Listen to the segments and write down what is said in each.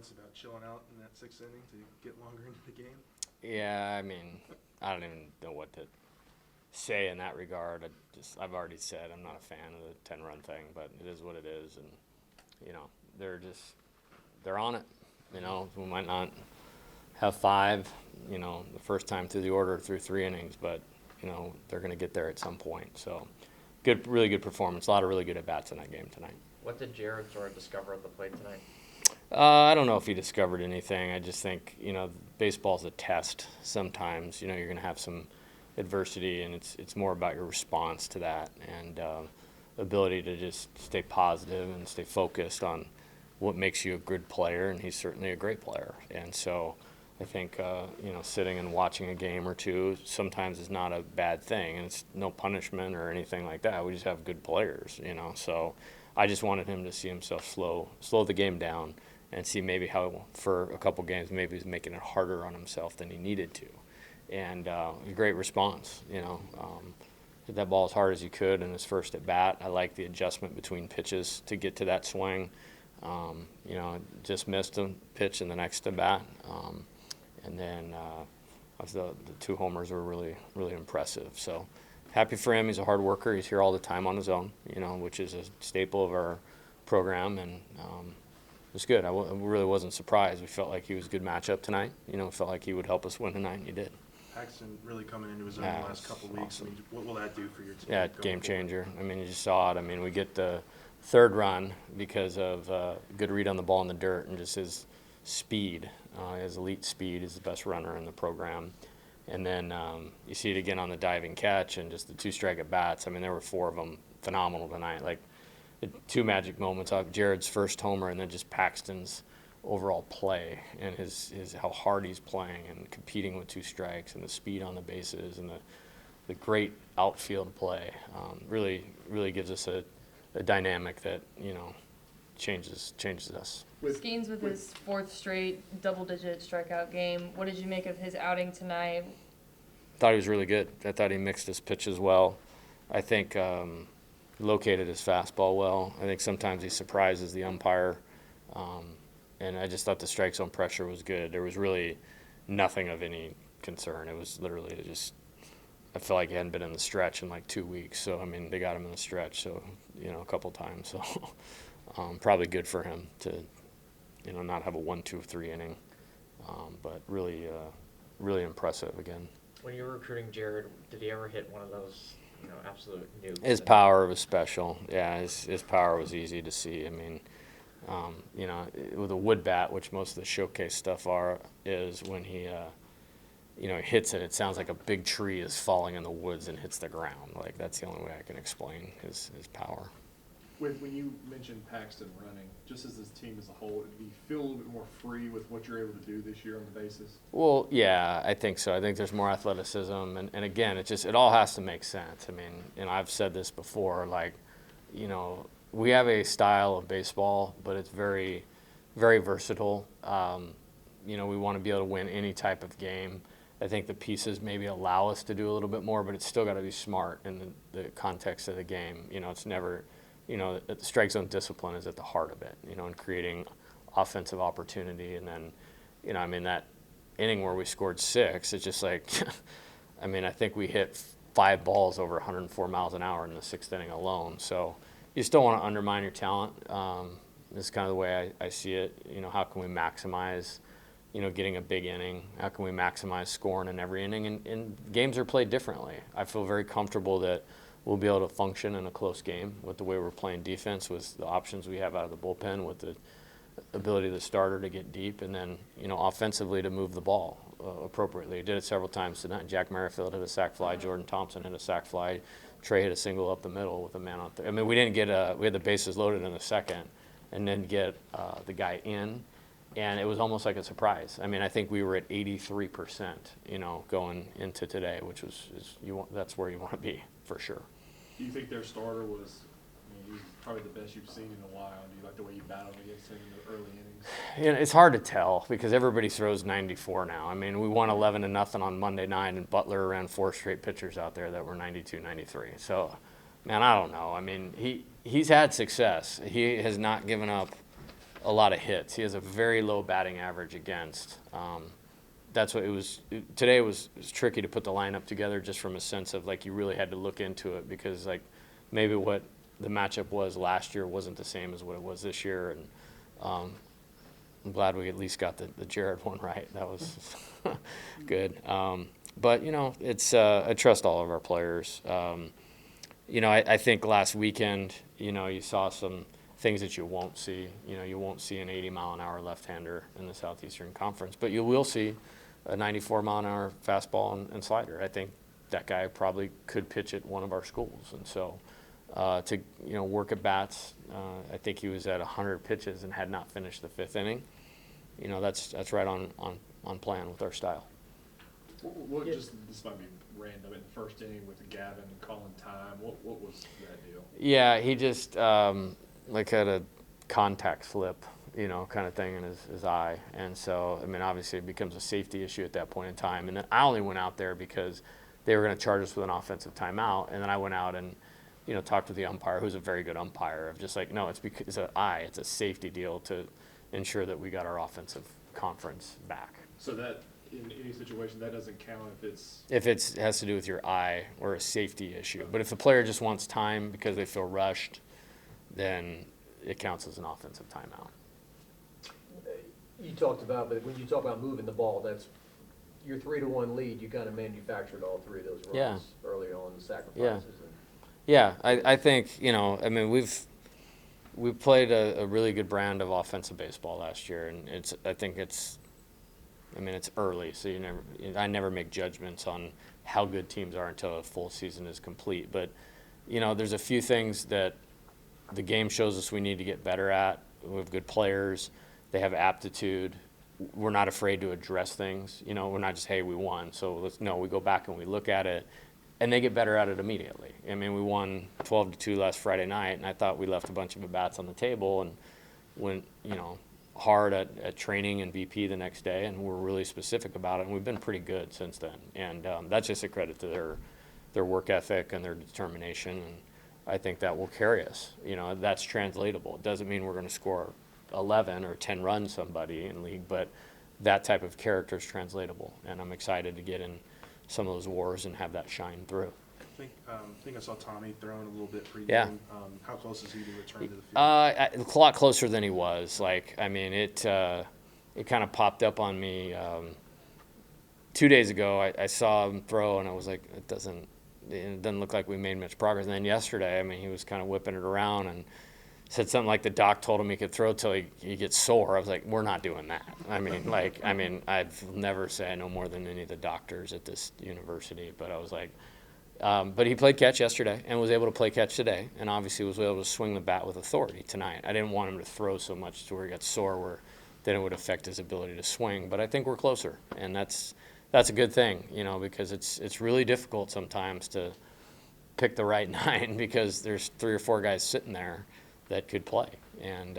About chilling out in that sixth inning to get longer into the game? Yeah, I mean, I don't even know what to say in that regard. I've already said I'm not a fan of the 10-run thing, but it is what it is, and they're on it. We might not have five, the first time through the order through 3 innings, but they're going to get there at some point. So, really good performance. A lot of really good at bats in that game tonight. What did Jared sort of discover at the plate tonight? I don't know if he discovered anything. I just think, baseball's a test sometimes. You're going to have some adversity, and it's more about your response to that and ability to just stay positive and stay focused on what makes you a good player, and he's certainly a great player. And so I think, sitting and watching a game or two sometimes is not a bad thing, and it's no punishment or anything like that. We just have good players, So I just wanted him to see himself slow the game down and see maybe how for a couple games maybe he's making it harder on himself than he needed to. And a great response, hit that ball as hard as he could in his first at bat. I like the adjustment between pitches to get to that swing. Just missed a pitch in the next at bat. And then the two homers were really, really impressive. So happy for him. He's a hard worker. He's here all the time on his own, which is a staple of our program. And it was good. I really wasn't surprised. We felt like he was a good matchup tonight. Felt like he would help us win tonight, and he did. Paxton really coming into his own the last couple of weeks. Awesome. I mean, what will that do for your team? Yeah, game changer. I mean, you just saw it. I mean, we get the third run because of good read on the ball in the dirt and just his speed. His elite speed is the best runner in the program. And then you see it again on the diving catch and just the two strike at bats. I mean, there were four of them phenomenal tonight. Like two magic moments off Jared's first homer and then just Paxton's overall play and his how hard he's playing and competing with two strikes and the speed on the bases and the great outfield play really gives us a dynamic that changes us. Skeens with his fourth straight double-digit strikeout game. What did you make of his outing tonight? Thought he was really good. I thought he mixed his pitches well. I think located his fastball well. I think sometimes he surprises the umpire. And I just thought the strike zone pressure was good. There was really nothing of any concern. It was literally just, I feel like he hadn't been in the stretch in like 2 weeks. So, I mean, they got him in the stretch, so, a couple times. So, probably good for him to, not have a 1, 2, 3 inning. But really, really impressive again. When you were recruiting Jared, did he ever hit one of those, absolute nukes? His power was special. Yeah, his power was easy to see. I mean, with a wood bat, which most of the showcase stuff is when he, hits it, it sounds like a big tree is falling in the woods and hits the ground. Like, that's the only way I can explain his power. When you mentioned Paxton running, just as this team as a whole, do you feel a little bit more free with what you're able to do this year on the bases? Well, yeah, I think so. I think there's more athleticism, and again, it all has to make sense. I mean, I've said this before, like, we have a style of baseball, but it's very, very versatile. We want to be able to win any type of game. I think the pieces maybe allow us to do a little bit more, but it's still got to be smart in the context of the game. It's never, the strike zone discipline is at the heart of it, and creating offensive opportunity. And then, that inning where we scored 6, it's just like, I think we hit 5 balls over 104 miles an hour in the 6th inning alone. So you still want to undermine your talent. This is kind of the way I see it. How can we maximize, getting a big inning? How can we maximize scoring in every inning? And games are played differently. I feel very comfortable that we'll be able to function in a close game with the way we're playing defense, with the options we have out of the bullpen, with the ability of the starter to get deep, and then, offensively to move the ball appropriately. He did it several times tonight. Jack Merrifield hit a sac fly. Jordan Thompson hit a sac fly. Trey hit a single up the middle with a man out there. I mean, we didn't get we had the bases loaded in the second and then get the guy in, and it was almost like a surprise. I mean, I think we were at 83%, going into today, which that's where you want to be for sure. Do you think their starter was, he was probably the best you've seen in a while? Do you like the way you battled against him in the early innings? It's hard to tell because everybody throws 94 now. I mean, we won 11-0 on Monday night, and Butler ran 4 straight pitchers out there that were 92, 93. So, Man, I don't know. I mean, he's had success. He has not given up a lot of hits. He has a very low batting average against. That's what it was. Today was tricky to put the lineup together just from a sense of like you really had to look into it because like maybe what the matchup was last year wasn't the same as what it was this year, and I'm glad we at least got the Jared one right. That was good. But you know, it's I trust all of our players. You know, I think last weekend, you know, you saw some things that you won't see. You know, you won't see an 80-mile-an-hour left-hander in the Southeastern Conference, but you will see a 94-mile-an-hour fastball and slider. I think that guy probably could pitch at one of our schools. And so to, you know, work at bats, I think he was at 100 pitches and had not finished the fifth inning. You know, that's right on plan with our style. What just, this might be random, in the first inning with Gavin calling time, what was that deal? Yeah, he just like had a contact slip, you know, kind of thing in his eye. And so, I mean, obviously it becomes a safety issue at that point in time. And then I only went out there because they were going to charge us with an offensive timeout. And then I went out and, you know, talked to the umpire, who's a very good umpire, of just like, no, it's because it's an eye. It's a safety deal to ensure that we got our offensive conference back. So that, in any situation, that doesn't count If it has to do with your eye or a safety issue. But if the player just wants time because they feel rushed, then it counts as an offensive timeout. You talked about, but when you talk about moving the ball, that's your 3-1 lead. You kind of manufactured all three of those runs early on, the sacrifices. Yeah, I think, you know, I mean, we've played a really good brand of offensive baseball last year, and I think it's early, so I never make judgments on how good teams are until a full season is complete. But, you know, there's a few things that the game shows us we need to get better at. We have good players. They have aptitude. We're not afraid to address things. You know, we're not just, hey, we won. So we go back and we look at it, and they get better at it immediately. I mean, we won 12-2 last Friday night, and I thought we left a bunch of at-bats on the table and went, you know, hard at training and BP the next day, and we're really specific about it, and we've been pretty good since then. And that's just a credit to their work ethic and their determination, and I think that will carry us. You know, that's translatable. It doesn't mean we're going to score 11 or 10 runs somebody in league, but that type of character is translatable, and I'm excited to get in some of those wars and have that shine through. I think I saw Tommy throwing a little bit pre-game. Yeah. How close is he to return to the field? A lot closer than he was. Like, I mean, it kind of popped up on me 2 days ago. I saw him throw, and I was like, it doesn't look like we made much progress. And then yesterday, I mean, he was kind of whipping it around and said something like the doc told him he could throw till he gets sore. I was like, we're not doing that. I mean, I've never said I know more than any of the doctors at this university, but I was like, but he played catch yesterday and was able to play catch today, and obviously was able to swing the bat with authority tonight. I didn't want him to throw so much to where he got sore, where then it would affect his ability to swing. But I think we're closer, and that's a good thing, you know, because it's really difficult sometimes to pick the right 9 because there's 3 or 4 guys sitting there that could play, and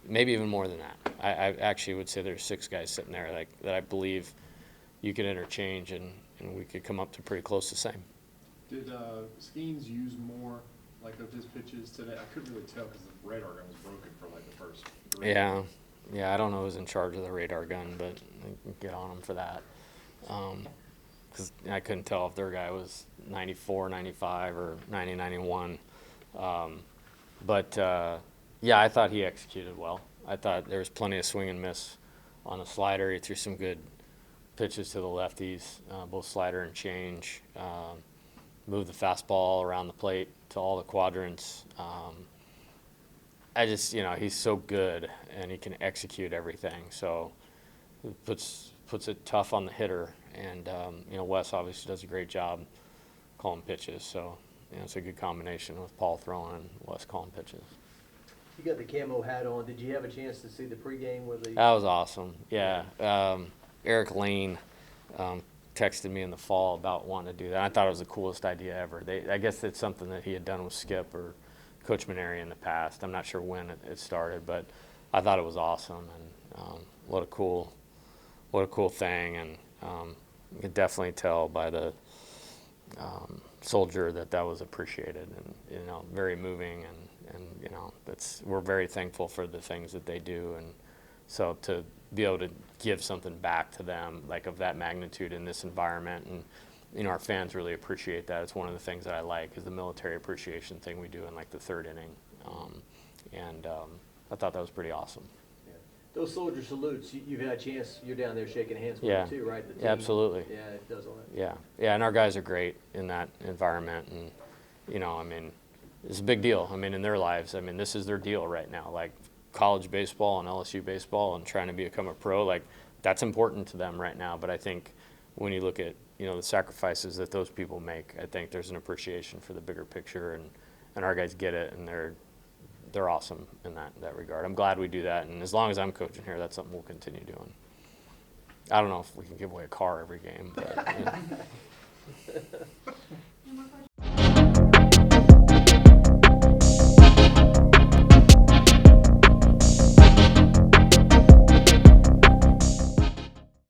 maybe even more than that. I actually would say there's 6 guys sitting there that I believe you could interchange, and we could come up to pretty close to the same. Did Skeens use more of his pitches today? I couldn't really tell because the radar gun was broken for the first 3. Yeah. I don't know who's in charge of the radar gun, but I can get on him for that. Because I couldn't tell if their guy was 94, 95, or 90, 91. But I thought he executed well. I thought there was plenty of swing and miss on the slider. He threw some good pitches to the lefties, both slider and change. Moved the fastball around the plate to all the quadrants. He's so good, and he can execute everything. So it puts it tough on the hitter. And, Wes obviously does a great job calling pitches. So, it's a good combination with Paul throwing and Wes calling pitches. You got the camo hat on. Did you have a chance to see the pregame with the? That was awesome. Yeah. Eric Lane texted me in the fall about wanting to do that. I thought it was the coolest idea ever. I guess it's something that he had done with Skip or Coach Maneri in the past. I'm not sure when it started, but I thought it was awesome, and what a cool thing. And you could definitely tell by the soldier, that was appreciated, and very moving, and we're very thankful for the things that they do, and so to be able to give something back to them like of that magnitude in this environment, and our fans really appreciate that. It's one of the things that I like is the military appreciation thing we do in like the third inning, and I thought that was pretty awesome. Yeah. Those soldier salutes, you've had a chance, you're down there shaking hands with Yeah. them too, right? The Yeah, team. absolutely. Yeah, it does all that. Yeah, and our guys are great in that environment, and it's a big deal. In their lives, this is their deal right now. Like college baseball and LSU baseball, and trying to become a pro, like that's important to them right now. But I think when you look at the sacrifices that those people make, I think there's an appreciation for the bigger picture, and our guys get it, and they're awesome in that regard. I'm glad we do that, and as long as I'm coaching here, that's something we'll continue doing. I don't know if we can give away a car every game, but